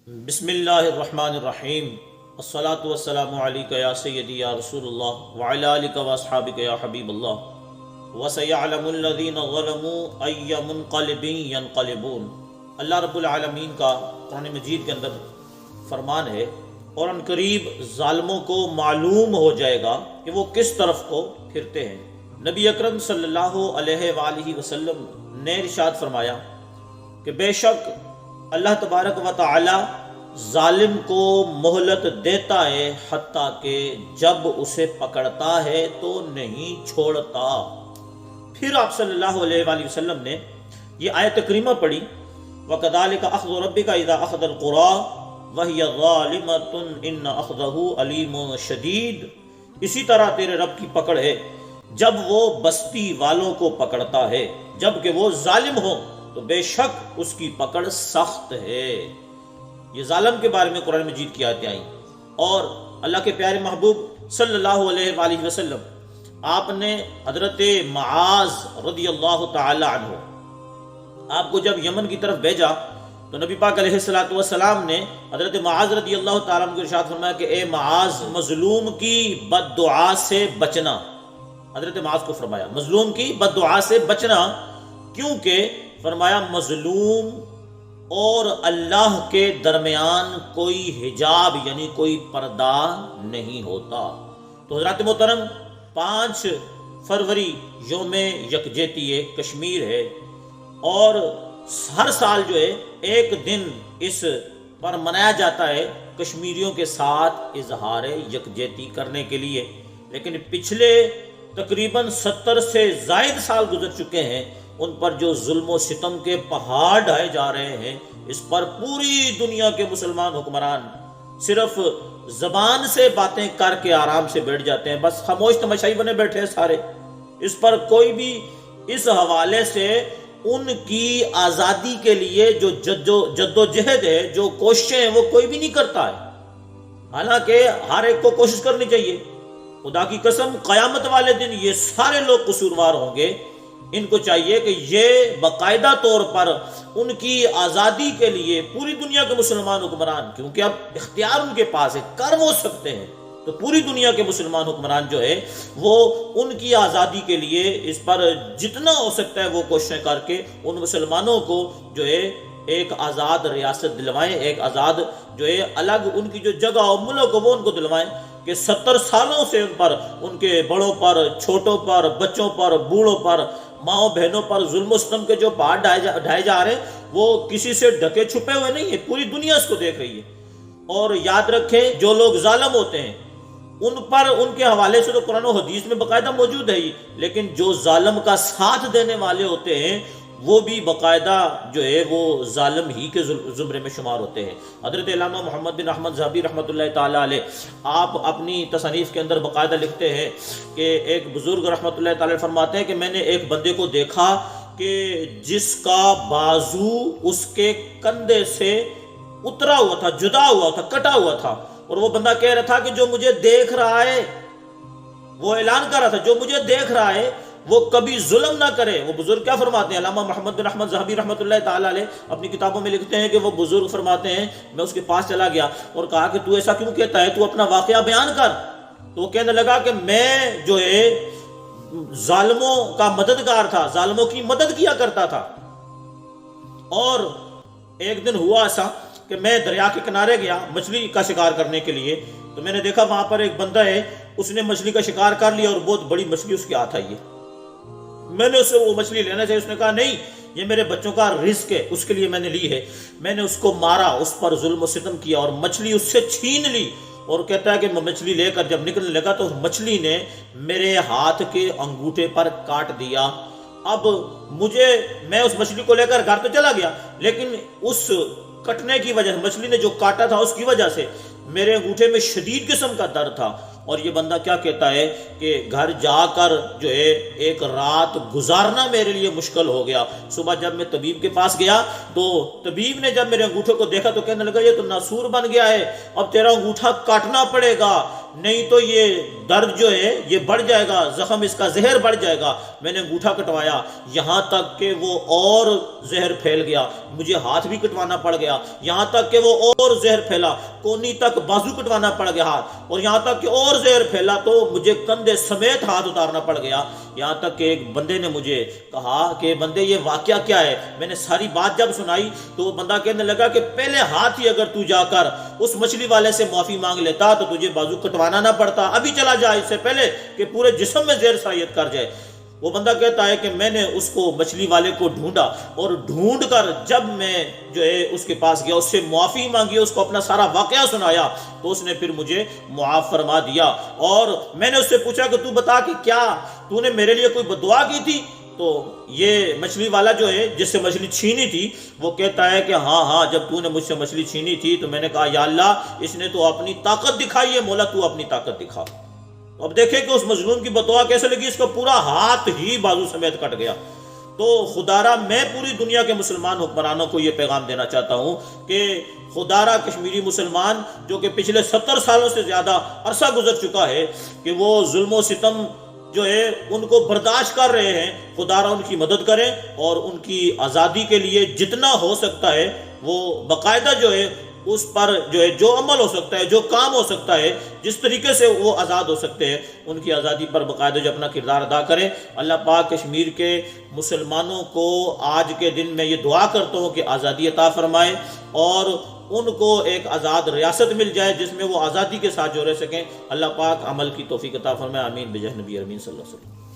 بسم اللہ الرحمن الرحیم الصلاۃ والسلام علیک یا سیدی یا رسول اللہ وعلی آلک واصحابک یا حبیب اللہ وسیعلم الذین ظلموا ای منقلب ینقلبون۔ اللہ رب العالمین کا قرآن مجید کے اندر فرمان ہے اور ان قریب ظالموں کو معلوم ہو جائے گا کہ وہ کس طرف کو پھرتے ہیں۔ نبی اکرم صلی اللہ علیہ وآلہ وسلم نے ارشاد فرمایا کہ بے شک اللہ تبارک و تعالی ظالم کو مہلت دیتا ہے حتیٰ کہ جب اسے پکڑتا ہے تو نہیں چھوڑتا۔ پھر آپ صلی اللہ علیہ وآلہ وسلم نے یہ آیت کریمہ پڑھی وَكَذَلِكَ أَخْذُ رَبِّكَ إِذَا أَخْذَ الْقُرَىٰ وَهِيَ ظَالِمَةٌ إِنَّ أَخْذَهُ أَلِيمٌ شَدِيدٌ۔ اسی طرح تیرے رب کی پکڑ ہے جب وہ بستی والوں کو پکڑتا ہے جب کہ وہ ظالم ہو تو بے شک اس کی پکڑ سخت ہے۔ یہ ظالم کے بارے میں قرآن مجید کی آیتیں آئیں اور اللہ کے پیارے محبوب صلی اللہ علیہ وآلہ وسلم آپ نے حضرت معاذ رضی اللہ تعالی عنہ آپ کو جب یمن کی طرف بھیجا تو نبی پاک علیہ السلام نے حضرت معاذ رضی اللہ تعالیٰ عنہ کو ارشاد فرمایا کہ اے معاذ مظلوم کی بد دعا سے بچنا۔ حضرت معاذ کو فرمایا مظلوم کی بد دعا سے بچنا، کیونکہ فرمایا مظلوم اور اللہ کے درمیان کوئی حجاب یعنی کوئی پردہ نہیں ہوتا۔ تو حضرات محترم 5 فروری یوم یکجہتی کشمیر ہے اور ہر سال جو ہے ایک دن اس پر منایا جاتا ہے کشمیریوں کے ساتھ اظہار یکجہتی کرنے کے لیے، لیکن پچھلے تقریباً 70 سے زائد سال گزر چکے ہیں، ان پر جو ظلم و ستم کے پہاڑ ڈھائے جا رہے ہیں اس پر پوری دنیا کے مسلمان حکمران صرف زبان سے باتیں کر کے آرام سے بیٹھ جاتے ہیں، بس خاموش تماشائی بنے بیٹھے ہیں سارے۔ اس پر کوئی بھی اس حوالے سے ان کی آزادی کے لیے جو جد و جہد ہے، جو کوششیں ہیں، وہ کوئی بھی نہیں کرتا ہے، حالانکہ ہر ایک کو کوشش کرنی چاہیے۔ خدا کی قسم قیامت والے دن یہ سارے لوگ قصوروار ہوں گے، ان کو چاہیے کہ یہ باقاعدہ طور پر ان کی آزادی کے لیے پوری دنیا کے مسلمان حکمران، کیونکہ اب اختیار ان کے پاس ہے، کر وہ سکتے ہیں، تو پوری دنیا کے مسلمان حکمران جو ہے وہ ان کی آزادی کے لیے اس پر جتنا ہو سکتا ہے وہ کوششیں کر کے ان مسلمانوں کو جو ہے ایک آزاد ریاست دلوائیں، ایک آزاد جو ہے الگ ان کی جو جگہ اور ملک وہ ان کو دلوائیں کہ 70 سالوں سے ان پر، ان کے بڑوں پر، چھوٹوں پر، بچوں پر، بوڑھوں پر، ماؤں بہنوں پر ظلم و ستم کے جو پہاڑ ڈھائے جا رہے ہیں وہ کسی سے ڈھکے چھپے ہوئے نہیں ہیں، پوری دنیا اس کو دیکھ رہی ہے۔ اور یاد رکھیں جو لوگ ظالم ہوتے ہیں ان پر ان کے حوالے سے تو قرآن و حدیث میں باقاعدہ موجود ہے ہی، لیکن جو ظالم کا ساتھ دینے والے ہوتے ہیں وہ بھی باقاعدہ جو ہے وہ ظالم ہی کے زمرے میں شمار ہوتے ہیں۔ حضرت علامہ محمد بن احمد ذہبی رحمۃ اللہ تعالیٰ علیہ آپ اپنی تصانیف کے اندر باقاعدہ لکھتے ہیں کہ ایک بزرگ رحمۃ اللہ تعالیٰ فرماتے ہیں کہ میں نے ایک بندے کو دیکھا کہ جس کا بازو اس کے کندھے سے اترا ہوا تھا، جدا ہوا تھا، کٹا ہوا تھا، اور وہ بندہ کہہ رہا تھا کہ جو مجھے دیکھ رہا ہے، وہ اعلان کر رہا تھا جو مجھے دیکھ رہا ہے وہ کبھی ظلم نہ کرے۔ وہ بزرگ کیا فرماتے ہیں؟ علامہ محمد بن احمد ذہبی رحمۃ اللہ تعالیٰ علیہ اپنی کتابوں میں لکھتے ہیں کہ وہ بزرگ فرماتے ہیں میں اس کے پاس چلا گیا اور کہا کہ تو ایسا کیوں کہتا ہے، تو اپنا واقعہ بیان کر۔ تو وہ کہنے لگا کہ میں جو ہے ظالموں کا مددگار تھا، ظالموں کی مدد کیا کرتا تھا، اور ایک دن ہوا ایسا کہ میں دریا کے کنارے گیا مچھلی کا شکار کرنے کے لیے، تو میں نے دیکھا وہاں پر ایک بندہ ہے، اس نے مچھلی کا شکار کر لیا اور بہت بڑی مچھلی اس کے ہاتھ آئی ہے۔ میں نے اسے وہ مچھلی لینا چاہیے، اس نے کہا نہیں یہ میرے بچوں کا رزق ہے، اس کے لیے میں نے لی ہے۔ میں نے اس کو مارا، اس پر ظلم و ستم کیا اور مچھلی اس سے چھین لی، اور کہتا ہے کہ میں مچھلی لے کر جب نکلنے لگا تو مچھلی نے میرے ہاتھ کے انگوٹھے پر کاٹ دیا۔ اب میں اس مچھلی کو لے کر گھر تو چلا گیا، لیکن اس کٹنے کی وجہ سے، مچھلی نے جو کاٹا تھا اس کی وجہ سے میرے انگوٹھے میں شدید قسم کا درد تھا۔ اور یہ بندہ کیا کہتا ہے کہ گھر جا کر جو ہے ایک رات گزارنا میرے لیے مشکل ہو گیا۔ صبح جب میں طبیب کے پاس گیا تو طبیب نے جب میرے انگوٹھے کو دیکھا تو کہنے لگا یہ تو ناسور بن گیا ہے، اب تیرا انگوٹھا کاٹنا پڑے گا، نہیں تو یہ درد جو ہے یہ بڑھ جائے گا، زخم اس کا زہر بڑھ جائے گا۔ میں نے انگوٹھا کٹوایا، یہاں تک کہ وہ اور زہر پھیل گیا، مجھے ہاتھ بھی کٹوانا پڑ گیا، یہاں تک کہ وہ اور زہر پھیلا، کونی تک بازو کٹوانا پڑ گیا ہاتھ، اور یہاں تک کہ اور زہر پھیلا تو مجھے کندھے سمیت ہاتھ اتارنا پڑ گیا۔ یہاں تک کہ ایک بندے نے مجھے کہا کہ بندے یہ واقعہ کیا ہے؟ میں نے ساری بات جب سنائی تو وہ بندہ کہنے لگا کہ پہلے ہاتھ ہی اگر تو جا کر اس مچھلی والے سے معافی مانگ لیتا تو تجھے بازو کٹوانا نہ پڑتا، ابھی چلا جا اس سے پہلے کہ پورے جسم میں زہر سرایت کر جائے۔ وہ بندہ کہتا ہے کہ میں نے اس کو مچھلی والے کو ڈھونڈا، اور ڈھونڈ کر جب میں جو ہے اس کے پاس گیا، اس سے معافی مانگی، اس کو اپنا سارا واقعہ سنایا، تو اس نے پھر مجھے معاف فرما دیا۔ اور میں نے اس سے پوچھا کہ تو بتا کہ کیا تو نے میرے لیے کوئی بدعا کی تھی؟ تو یہ مچھلی والا جو ہے جس سے مچھلی چھینی تھی وہ کہتا ہے کہ ہاں جب تو نے مجھ سے مچھلی چھینی تھی تو میں نے کہا یا اللہ اس نے تو اپنی طاقت دکھائی ہے، مولا تو اپنی طاقت دکھا۔ اب دیکھیں کہ اس مظلوم کی بدعا کیسے لگی، اس کا پورا ہاتھ ہی بازو سمیت کٹ گیا۔ تو خدارا میں پوری دنیا کے مسلمان حکمرانوں کو یہ پیغام دینا چاہتا ہوں کہ خدارا کشمیری مسلمان جو کہ پچھلے 70 سالوں سے زیادہ عرصہ گزر چکا ہے کہ وہ ظلم و ستم جو ہے ان کو برداشت کر رہے ہیں، خدارا ان کی مدد کریں اور ان کی آزادی کے لیے جتنا ہو سکتا ہے وہ باقاعدہ جو ہے اس پر جو ہے جو عمل ہو سکتا ہے، جو کام ہو سکتا ہے، جس طریقے سے وہ آزاد ہو سکتے ہیں ان کی آزادی پر باقاعدہ جو اپنا کردار ادا کریں۔ اللہ پاک کشمیر کے مسلمانوں کو آج کے دن میں یہ دعا کرتا ہوں کہ آزادی عطا فرمائے اور ان کو ایک آزاد ریاست مل جائے جس میں وہ آزادی کے ساتھ جو رہ سکیں۔ اللہ پاک عمل کی توفیق عطا فرمائے، آمین بجاہ نبی امین صلی اللہ علیہ وسلم۔